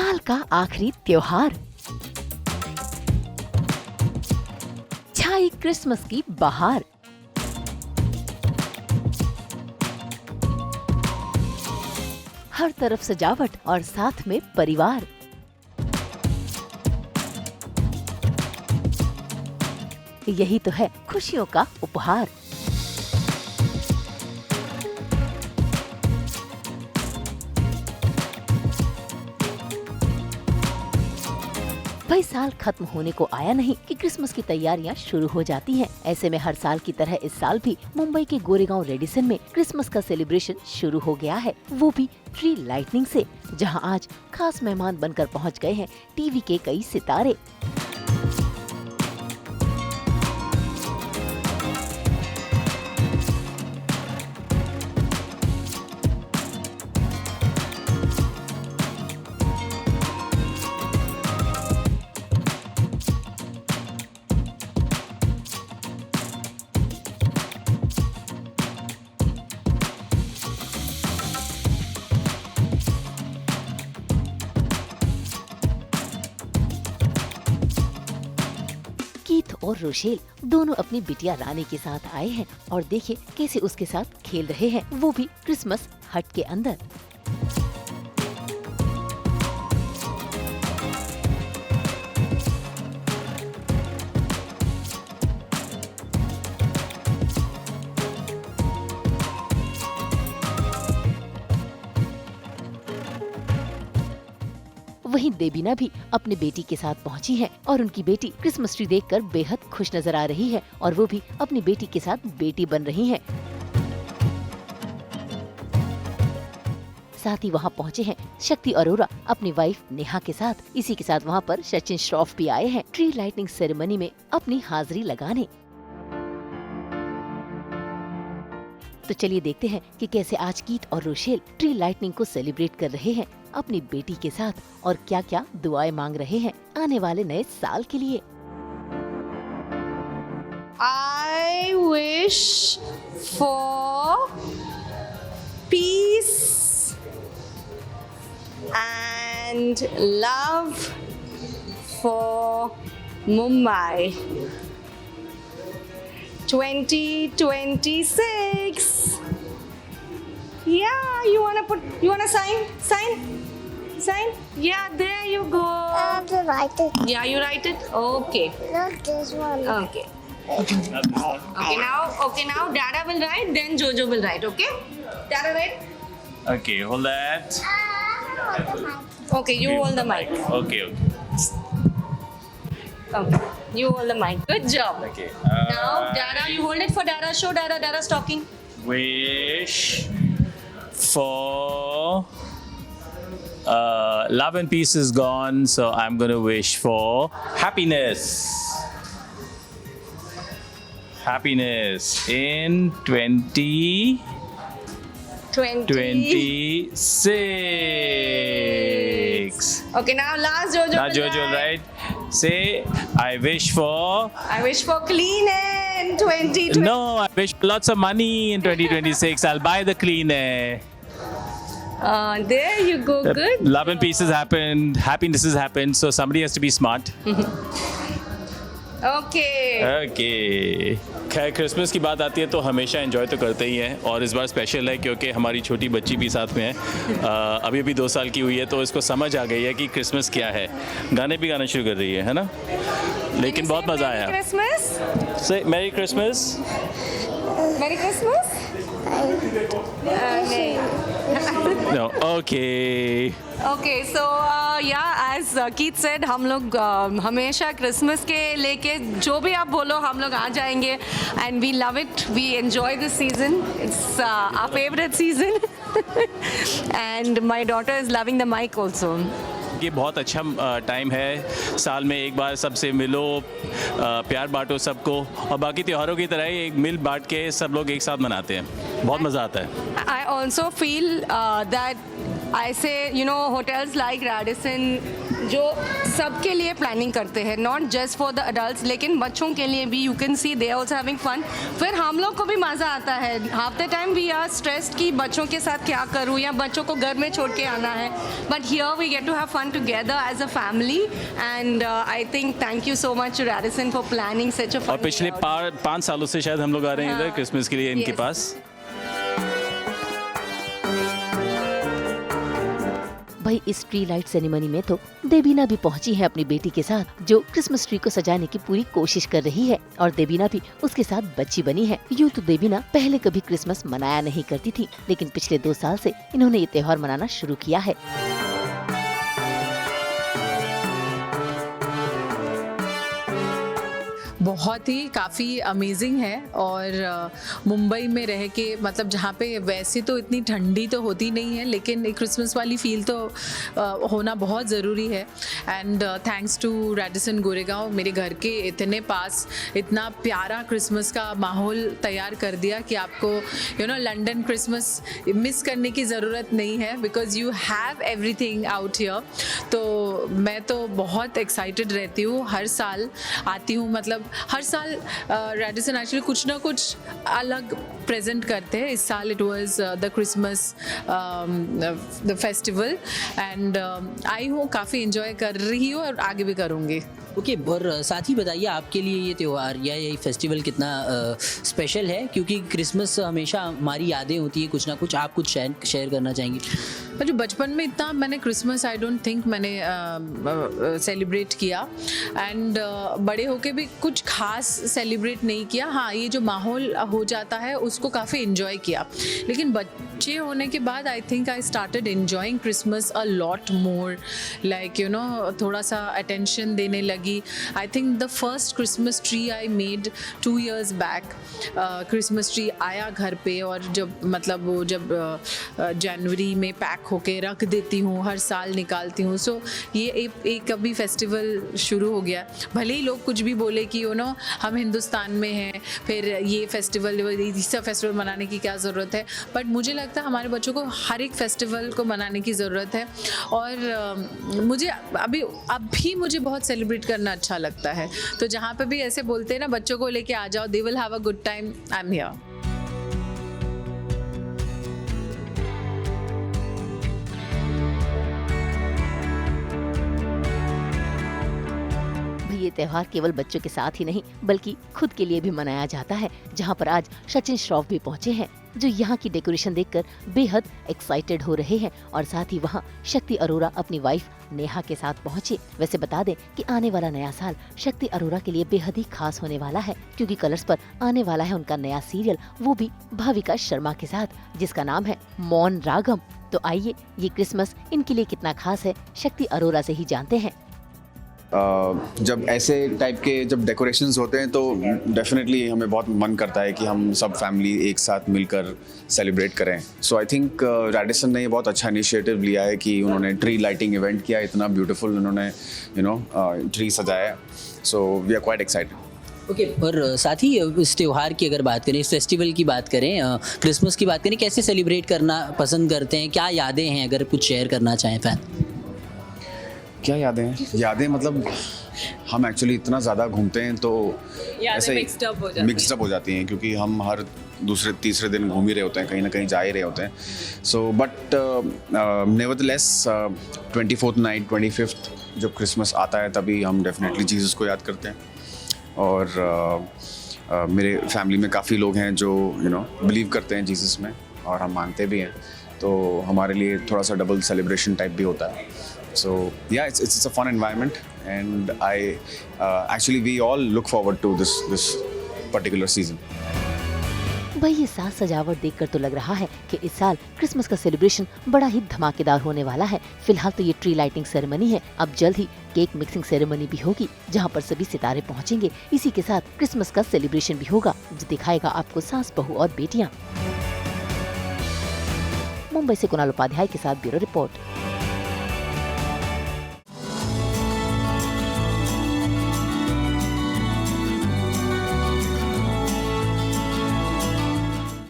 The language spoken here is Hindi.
साल का आखिरी त्योहार, छाई क्रिसमस की बहार। हर तरफ सजावट और साथ में परिवार। यही तो है खुशियों का उपहार। भाई साल खत्म होने को आया नहीं कि क्रिसमस की तैयारियां शुरू हो जाती हैं। ऐसे में हर साल की तरह इस साल भी मुंबई के गोरेगांव रेडिसन में क्रिसमस का सेलिब्रेशन शुरू हो गया है, वो भी ट्री लाइटनिंग से, जहां आज खास मेहमान बनकर पहुंच गए हैं टीवी के कई सितारे। कीथ और रोशेल दोनों अपनी बिटिया रानी के साथ आए हैं और देखिए कैसे उसके साथ खेल रहे हैं, वो भी क्रिसमस हट के अंदर। वहीं देबीना भी अपनी बेटी के साथ पहुंची है और उनकी बेटी क्रिसमस ट्री देखकर बेहद खुश नजर आ रही है और वो भी अपनी बेटी के साथ बेटी बन रही है। साथ ही वहां पहुंचे हैं शक्ति अरोरा अपनी वाइफ नेहा के साथ। इसी के साथ वहां पर सचिन श्रॉफ भी आए हैं ट्री लाइटनिंग सेरेमनी में अपनी हाजिरी लगाने। तो चलिए देखते हैं कि कैसे आज कीथ और रोशेल ट्री लाइटनिंग को सेलिब्रेट कर रहे हैं अपनी बेटी के साथ और क्या क्या दुआएं मांग रहे हैं आने वाले नए साल के लिए। I wish for peace and love for Mumbai 2026. Yeah, you wanna sign? Yeah, there you go. I have to write it. Yeah, you write it? Okay. Not this one. Okay. Okay, now Dada will write, then Jojo will write, okay? Dada write? Okay, hold that. Hold the mic. Okay, you hold the mic. Okay. Okay, you hold the mic. Good job. Okay. Now, Dada, you hold it for Dada. Show Dada. Dada's talking. Wish for love and peace is gone, so I'm going to wish for happiness. Happiness in 2026. Okay, now last Jojo. Now will Jojo, write. right? Say, I wish for... I wish for clean air in 2020. No, I wish for lots of money in 2026. I'll buy the clean air. There you go. Good. Love and peace has happened. Happiness has happened. So somebody has to be smart. Okay. Okay. खैर क्रिसमस की बात आती है तो हमेशा एंजॉय तो करते ही हैं और इस बार स्पेशल है क्योंकि हमारी छोटी बच्ची भी साथ में है। अभी अभी 2 साल की हुई है तो इसको समझ आ गई है कि क्रिसमस क्या है। गाने भी गाना शुरू कर रही है ना? लेकिन बहुत मज़ा आया। Christmas. से merry Christmas. Merry Christmas. No, okay. Okay, so yeah, as Keith said, हम लोग हमेशा क्रिसमस के लेके जो भी आप बोलो हम लोग आ जाएंगे and we love it. We enjoy this season. It's our favorite season. And my daughter is loving the mic also. ये बहुत अच्छा टाइम है, साल में एक बार सबसे मिलो, प्यार बांटो सबको और बाकी त्योहारों की तरह ही एक मिल बांट के सब लोग एक साथ मनाते हैं, बहुत मज़ा आता है। I also feel that I say, hotels like Radisson, जो सबके लिए प्लानिंग करते हैं, not just for the adult, लेकिन बच्चों के लिए भी। You can see they also having fun. फिर हम लोग को भी मज़ा आता है। Half the time we are stressed कि बच्चों के साथ क्या करूँ या बच्चों को घर में छोड़ के आना है, but here we get to have fun together as a family. And I think thank you so much Radisson for planning such a fun. और पिछले 5 सालों से शायद हम लोग आ रहे हैं इधर क्रिसमस के लिए इनके Yes. पास। भाई इस ट्री लाइट सेरेमनी में तो देबीना भी पहुंची है अपनी बेटी के साथ, जो क्रिसमस ट्री को सजाने की पूरी कोशिश कर रही है। और देबीना भी उसके साथ बच्ची बनी है। यूँ तो देबीना पहले कभी क्रिसमस मनाया नहीं करती थी, लेकिन पिछले 2 साल से इन्होंने ये त्योहार मनाना शुरू किया है। बहुत ही काफ़ी अमेजिंग है। और मुंबई में रह के, मतलब जहाँ पे वैसे तो इतनी ठंडी तो होती नहीं है, लेकिन एक क्रिसमस वाली फील तो होना बहुत ज़रूरी है। And thanks to Radisson Goregaon, मेरे घर के इतने पास इतना प्यारा क्रिसमस का माहौल तैयार कर दिया कि आपको लंदन क्रिसमस मिस करने की ज़रूरत नहीं है, because you have everything out here. तो मैं तो बहुत एक्साइटेड रहती हूँ, हर साल आती हूँ। मतलब हर साल रैडिसन एक्चुअली कुछ ना कुछ अलग प्रेजेंट करते हैं। इस साल it was the Christmas the festival, and I हूँ, काफ़ी इंजॉय कर रही हूँ और आगे भी करूँगी। ओके, और साथ ही बताइए आपके लिए ये त्यौहार या ये फेस्टिवल कितना स्पेशल है, क्योंकि क्रिसमस हमेशा हमारी यादें होती है कुछ ना कुछ। आप कुछ शेयर करना चाहेंगे? जो बचपन में इतना मैंने क्रिसमस आई डोंट थिंक मैंने सेलिब्रेट किया, एंड बड़े होके भी कुछ खास सेलिब्रेट नहीं किया। हाँ, ये जो माहौल हो जाता है उसको काफ़ी इन्जॉय किया, लेकिन बच्चे होने के बाद I think I started enjoying Christmas a lot more, like थोड़ा सा अटेंशन देने लगी। I think the first Christmas tree I made 2 years back. Christmas tree आया घर पे, और जब वो जनवरी में पैक होके रख देती हूँ, हर साल निकालती हूँ। सो ये एक अभी फेस्टिवल शुरू हो गया। भले ही लोग कुछ भी बोले कि हम हिंदुस्तान में हैं, फिर ये फेस्टिवल मनाने की क्या ज़रूरत है, बट मुझे लगता है हमारे बच्चों को हर एक फेस्टिवल को मनाने की ज़रूरत है। और मुझे अभी मुझे बहुत सेलिब्रेट करना अच्छा लगता है। तो जहाँ पे भी ऐसे बोलते हैं ना, बच्चों को लेके आ जाओ, they will have a good time, I am here. ये त्योहार केवल बच्चों के साथ ही नहीं बल्कि खुद के लिए भी मनाया जाता है, जहाँ पर आज सचिन श्रॉफ भी पहुँचे हैं, जो यहाँ की डेकोरेशन देखकर बेहद एक्साइटेड हो रहे हैं। और साथ ही वहाँ शक्ति अरोरा अपनी वाइफ नेहा के साथ पहुँचे। वैसे बता दें कि आने वाला नया साल शक्ति अरोरा के लिए बेहद ही खास होने वाला है, क्योंकि कलर्स पर आने वाला है उनका नया सीरियल, वो भी भाविका शर्मा के साथ, जिसका नाम है मौन रागम। तो आइए ये क्रिसमस इनके लिए कितना खास है शक्ति अरोरा से ही जानते हैं। जब ऐसे टाइप के जब डेकोरेशंस होते हैं तो डेफिनेटली हमें बहुत मन करता है कि हम सब फैमिली एक साथ मिलकर सेलिब्रेट करें। सो आई थिंक रैडिसन ने ये बहुत अच्छा इनिशिएटिव लिया है कि उन्होंने ट्री लाइटिंग इवेंट किया, इतना ब्यूटीफुल उन्होंने ट्री सजाया। So we are quite excited. Okay, और साथ ही इस त्यौहार की अगर बात करें, इस फेस्टिवल की बात करें, क्रिसमस की बात करें, कैसे सेलिब्रेट करना पसंद करते हैं, क्या यादें हैं, अगर कुछ शेयर करना चाहें फैन? क्या यादें हैं? यादें मतलब हम एक्चुअली इतना ज़्यादा घूमते हैं तो ऐसे मिक्स्ड अप हो जाती हैं, क्योंकि हम हर दूसरे तीसरे दिन घूम ही रहे होते हैं, कहीं ना कहीं जा ही रहे होते हैं। So but nevertheless 24th night 25th जब क्रिसमस आता है तभी हम डेफिनेटली जीसस को याद करते हैं। और मेरे फैमिली में काफ़ी लोग हैं जो बिलीव करते हैं जीसस में, और हम मानते भी हैं, तो हमारे लिए थोड़ा सा डबल सेलिब्रेशन टाइप भी होता है। So yeah, it's a fun environment, and actually we all look forward to this particular season. भाई ये साज सजावट देखकर तो लग रहा है कि इस साल क्रिसमस का सेलिब्रेशन बड़ा ही धमाकेदार होने वाला है। फिलहाल तो ये ट्री लाइटिंग सेरेमनी है, अब जल्द ही केक मिक्सिंग सेरेमनी भी होगी, जहाँ पर सभी सितारे पहुँचेंगे। इसी के साथ क्रिसमस का सेलिब्रेशन भी होगा, जो दिखाएगा आपको सास, बहू और बेटियाँ। मुंबई से कुणाल उपाध्याय के साथ ब्यूरो रिपोर्ट।